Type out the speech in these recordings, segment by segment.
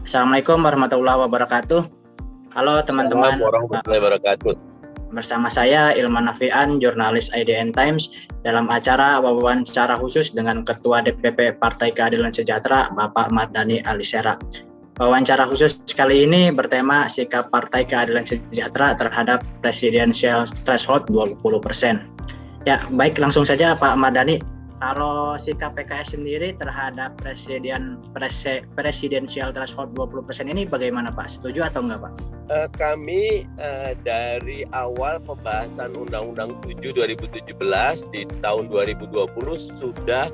Assalamualaikum warahmatullahi wabarakatuh. Halo teman-teman, Assalamualaikum warahmatullahi wabarakatuh. bersama saya Ilman Nafian, jurnalis IDN Times, dalam acara wawancara khusus dengan Ketua DPP Partai Keadilan Sejahtera, Bapak Mardhani Alisera. Wawancara khusus kali ini bertema sikap Partai Keadilan Sejahtera terhadap presidensial threshold 20%. Ya, baik, langsung saja Pak Mardhani. Kalau sikap PKS sendiri terhadap presidensial threshold 20% ini bagaimana Pak? Setuju atau enggak Pak? Kami dari awal pembahasan Undang-Undang 7 2017 di tahun 2020 sudah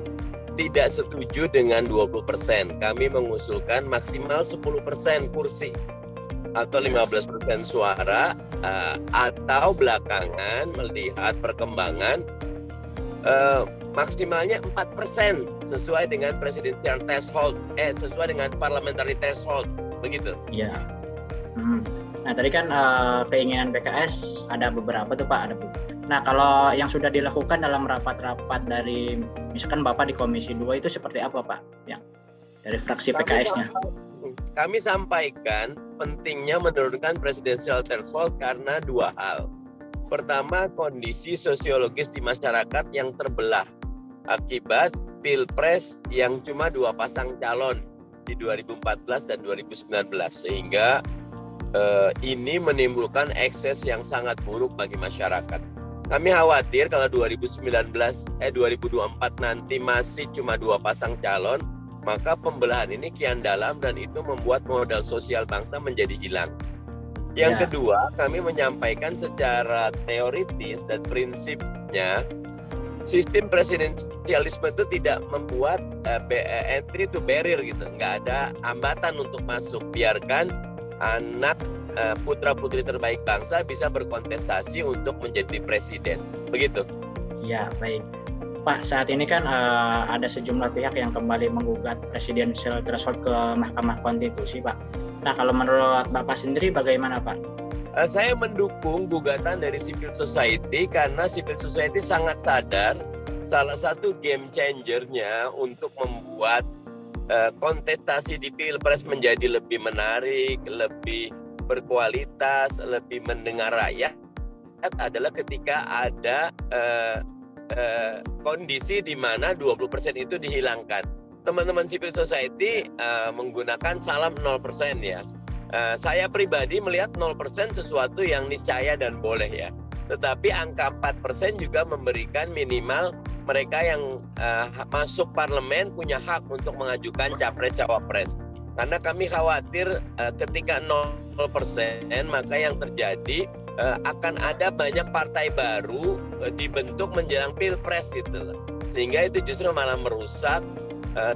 tidak setuju dengan 20%. Kami mengusulkan maksimal 10% kursi atau 15% suara, atau belakangan melihat perkembangan maksimalnya 4% sesuai dengan presidensial threshold, sesuai dengan parliamentary threshold, begitu. Iya. Nah tadi kan keinginan PKS ada beberapa tuh Pak. Nah kalau yang sudah dilakukan dalam rapat-rapat dari misalkan Bapak di Komisi 2 itu seperti apa Pak? Ya, dari fraksi PKS-nya. Kami sampaikan pentingnya menurunkan presidensial threshold karena dua hal. Pertama, kondisi sosiologis di masyarakat yang terbelah akibat pilpres yang cuma dua pasang calon di 2014 dan 2019, sehingga ini menimbulkan ekses yang sangat buruk bagi masyarakat. Kami khawatir kalau 2024 nanti masih cuma dua pasang calon, maka pembelahan ini kian dalam dan itu membuat modal sosial bangsa menjadi hilang. Yang kedua, kami menyampaikan secara teoritis dan prinsipnya sistem presidensialisme itu tidak membuat entry to barrier gitu, nggak ada hambatan untuk masuk. Biarkan anak putra-putri terbaik bangsa bisa berkontestasi untuk menjadi presiden, begitu. Ya, baik. Pak, saat ini kan ada sejumlah pihak yang kembali menggugat presidensial threshold ke Mahkamah Konstitusi, Pak. Nah, kalau menurut Bapak sendiri bagaimana, Pak? Saya mendukung gugatan dari civil society karena civil society sangat sadar salah satu game changer-nya untuk membuat kontestasi di Pilpres menjadi lebih menarik, lebih berkualitas, lebih mendengar rakyat adalah ketika ada kondisi di mana 20% itu dihilangkan. Teman-teman civil society menggunakan salam 0% ya. Saya pribadi melihat 0% sesuatu yang niscaya dan boleh ya. Tetapi angka 4% juga memberikan minimal mereka yang masuk parlemen punya hak untuk mengajukan capres-cawapres. Karena kami khawatir ketika 0% maka yang terjadi akan ada banyak partai baru dibentuk menjelang Pilpres gitu. Sehingga itu justru malah merusak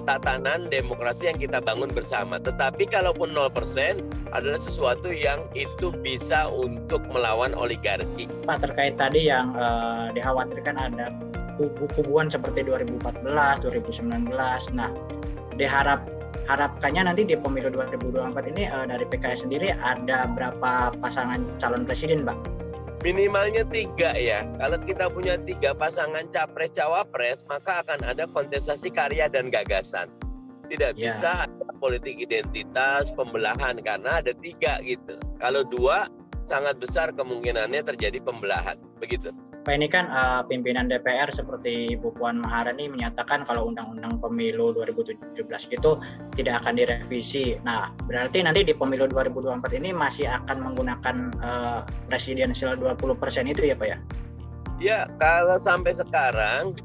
tatanan demokrasi yang kita bangun bersama. Tetapi kalaupun 0% adalah sesuatu yang itu bisa untuk melawan oligarki. Pak, terkait tadi yang dikhawatirkan ada kubu-kubuan seperti 2014, 2019. Nah, diharapkannya nanti di pemilu 2024 ini dari PKS sendiri ada berapa pasangan calon presiden, Pak? Minimalnya 3 ya. Kalau kita punya 3 pasangan capres-cawapres, maka akan ada kontestasi karya dan gagasan. Tidak bisa ada politik identitas, pembelahan, karena ada 3 gitu. Kalau 2, sangat besar kemungkinannya terjadi pembelahan. Begitu. Pak, ini kan pimpinan DPR seperti Ibu Puan Maharani menyatakan kalau Undang-Undang Pemilu 2017 itu tidak akan direvisi. Nah, berarti nanti di Pemilu 2024 ini masih akan menggunakan presidensial 20% itu ya Pak ya? Ya, kalau sampai sekarang,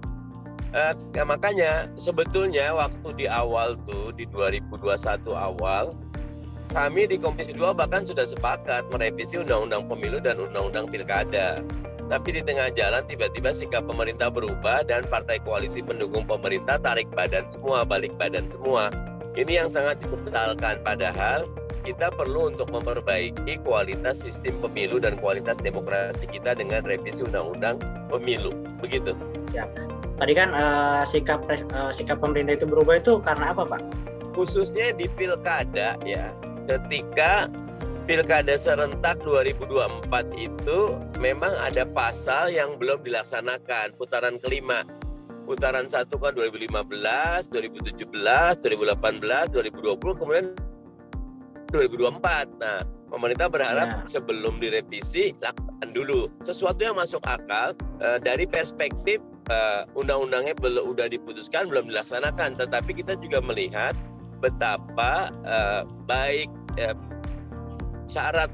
makanya sebetulnya waktu di awal tuh, di 2021 awal, kami di Komisi 2 bahkan sudah sepakat merevisi Undang-Undang Pemilu dan Undang-Undang Pilkada. Tapi di tengah jalan tiba-tiba sikap pemerintah berubah dan partai koalisi pendukung pemerintah tarik badan semua, balik badan semua. Ini yang sangat disesalkan, padahal kita perlu untuk memperbaiki kualitas sistem pemilu dan kualitas demokrasi kita dengan revisi Undang-Undang Pemilu. Begitu. Ya. Tadi kan sikap pemerintah itu berubah itu karena apa, Pak? Khususnya di pilkada ya. Ketika Pilkada serentak 2024 itu memang ada pasal yang belum dilaksanakan putaran kelima. Putaran 1 kan 2015, 2017, 2018, 2020, kemudian 2024. Nah, pemerintah berharap sebelum direvisi lakukan dulu sesuatu yang masuk akal dari perspektif undang-undangnya udah diputuskan belum dilaksanakan, tetapi kita juga melihat betapa baik syarat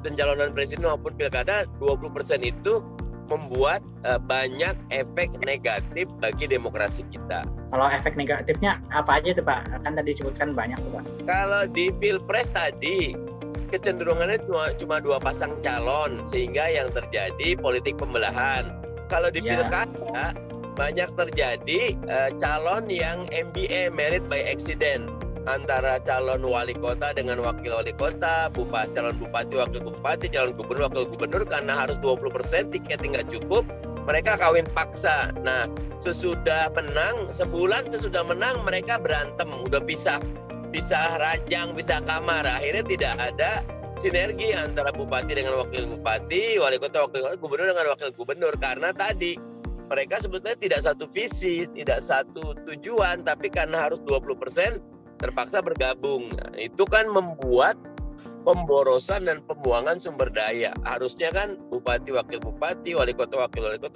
pencalonan presiden maupun pilkada 20% itu membuat banyak efek negatif bagi demokrasi kita. Kalau efek negatifnya apa aja tuh Pak? Kan tadi disebutkan banyak tuh Pak. Kalau di Pilpres tadi kecenderungannya cuma 2 pasang calon sehingga yang terjadi politik pembelahan. Kalau di pilkada banyak terjadi calon yang MBA, merit by accident, antara calon wali kota dengan wakil wali kota, calon bupati, wakil bupati, calon gubernur, wakil gubernur, karena harus 20% tiketnya nggak cukup, mereka kawin paksa. Nah, sesudah menang, sebulan sesudah menang mereka berantem, udah pisah ranjang, pisah kamar. Akhirnya tidak ada sinergi antara bupati dengan wakil bupati, wali kota, wakil gubernur dengan wakil gubernur, karena tadi mereka sebetulnya tidak satu visi, tidak satu tujuan, tapi karena harus 20% terpaksa bergabung. Nah, itu kan membuat pemborosan dan pembuangan sumber daya. Harusnya kan bupati, wakil bupati, wali kota,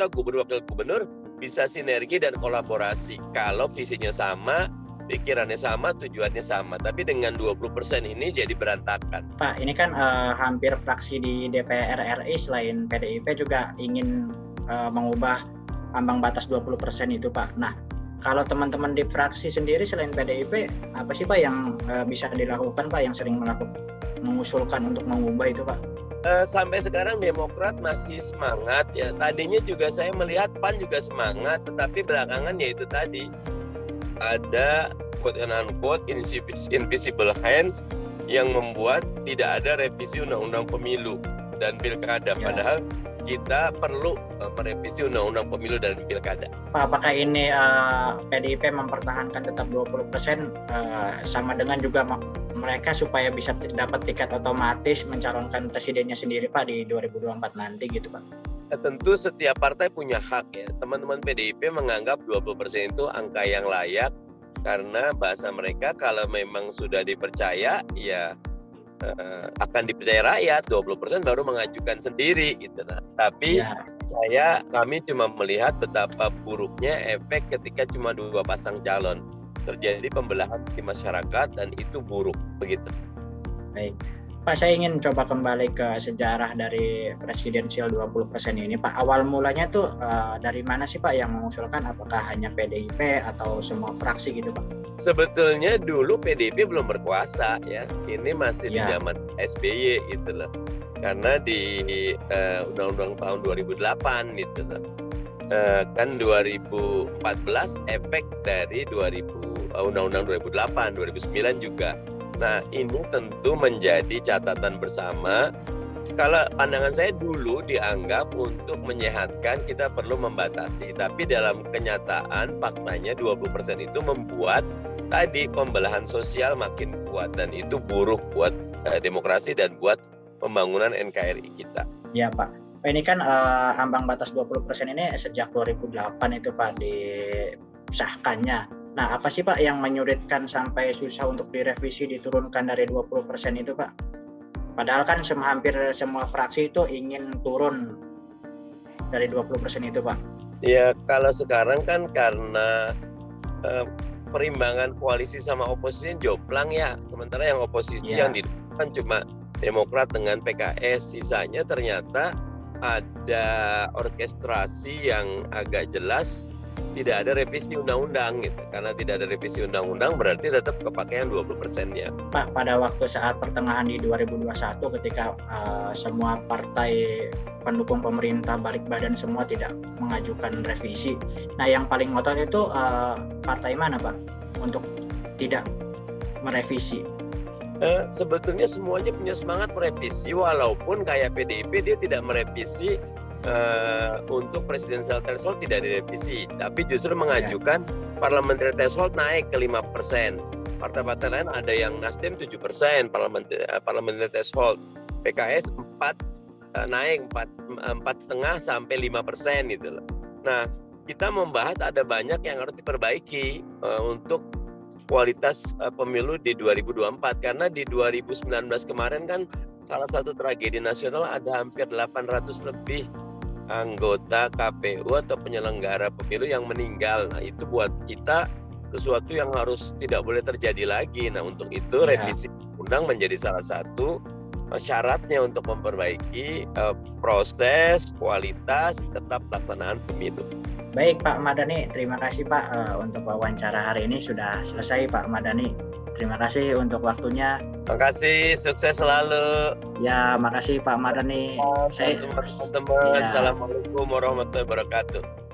gubernur, wakil gubernur bisa sinergi dan kolaborasi. Kalau visinya sama, pikirannya sama, tujuannya sama. Tapi dengan 20% ini jadi berantakan. Pak, ini kan hampir fraksi di DPR RI selain PDIP juga ingin mengubah ambang batas 20% itu Pak. Nah, kalau teman-teman di fraksi sendiri selain PDIP, apa sih Pak yang bisa dilakukan Pak, yang sering mengusulkan untuk mengubah itu Pak? Sampai sekarang Demokrat masih semangat ya. Tadinya juga saya melihat PAN juga semangat, tetapi belakangan ya itu tadi ada quote and unquote invisible hands yang membuat tidak ada revisi undang-undang pemilu dan pilkada. Padahal kita perlu merevisi undang-undang pemilu dan pilkada. Pak, apakah ini PDIP mempertahankan tetap 20% sama dengan juga mereka supaya bisa dapat tiket otomatis mencalonkan presidennya sendiri Pak di 2024 nanti gitu Pak? Tentu setiap partai punya hak ya. Teman-teman PDIP menganggap 20% itu angka yang layak karena bahasa mereka kalau memang sudah dipercaya ya akan dipercaya rakyat, 20% baru mengajukan sendiri gitu. Nah, tapi kami cuma melihat betapa buruknya efek ketika cuma 2 pasang calon. Terjadi pembelahan di masyarakat dan itu buruk begitu. Baik. Pak, saya ingin coba kembali ke sejarah dari presidensial 20% ini Pak. Awal mulanya tuh dari mana sih Pak yang mengusulkan? Apakah hanya PDIP atau semua fraksi gitu Pak? Sebetulnya dulu PDIP belum berkuasa ya. Ini masih di zaman SBY gitu loh. Karena di Undang-Undang tahun 2008 gitu loh. Kan 2014 efek dari Undang-Undang 2008, 2009 juga. Nah, ini tentu menjadi catatan bersama. Kalau pandangan saya dulu dianggap untuk menyehatkan kita perlu membatasi. Tapi dalam kenyataan faktanya 20% itu membuat tadi pembelahan sosial makin kuat. Dan itu buruk buat demokrasi dan buat pembangunan NKRI kita. Ya Pak, ini kan ambang batas 20% ini sejak 2008 itu Pak disahkannya. Nah, apa sih Pak yang menyulitkan sampai susah untuk direvisi diturunkan dari 20% itu Pak? Padahal kan hampir semua fraksi itu ingin turun dari 20% itu Pak. Ya, kalau sekarang kan karena perimbangan koalisi sama oposisi jomplang ya. Sementara yang oposisi yang kan cuma Demokrat dengan PKS, sisanya ternyata ada orkestrasi yang agak jelas tidak ada revisi undang-undang gitu. Karena tidak ada revisi undang-undang berarti tetap kepakaian 20%-nya. Pak, pada waktu saat pertengahan di 2021 ketika semua partai pendukung pemerintah balik badan semua tidak mengajukan revisi. Nah, yang paling ngotot itu partai mana Pak untuk tidak merevisi? Sebetulnya semuanya punya semangat merevisi, walaupun kayak PDIP dia tidak merevisi untuk presidential threshold tidak direvisi, tapi justru mengajukan parliamentary threshold naik ke 5%. Partai-partai lain ada yang Nasdem 7% parliamentary threshold, PKS 4 naik 4,5 sampai 5% gitu loh. Nah, kita membahas ada banyak yang harus diperbaiki untuk kualitas pemilu di 2024, karena di 2019 kemarin kan salah satu tragedi nasional, ada hampir 800 lebih anggota KPU atau penyelenggara pemilu yang meninggal. Nah, itu buat kita sesuatu yang harus tidak boleh terjadi lagi. Nah, untuk itu revisi undang menjadi salah satu syaratnya untuk memperbaiki proses, kualitas, tetap pelaksanaan pemilu. Baik Pak Mardhani, terima kasih Pak untuk wawancara hari ini sudah selesai Pak Mardhani. Terima kasih untuk waktunya. Terima kasih, sukses selalu. Ya, makasih Pak Mardhani. Teman-teman, Assalamualaikum warahmatullahi wabarakatuh.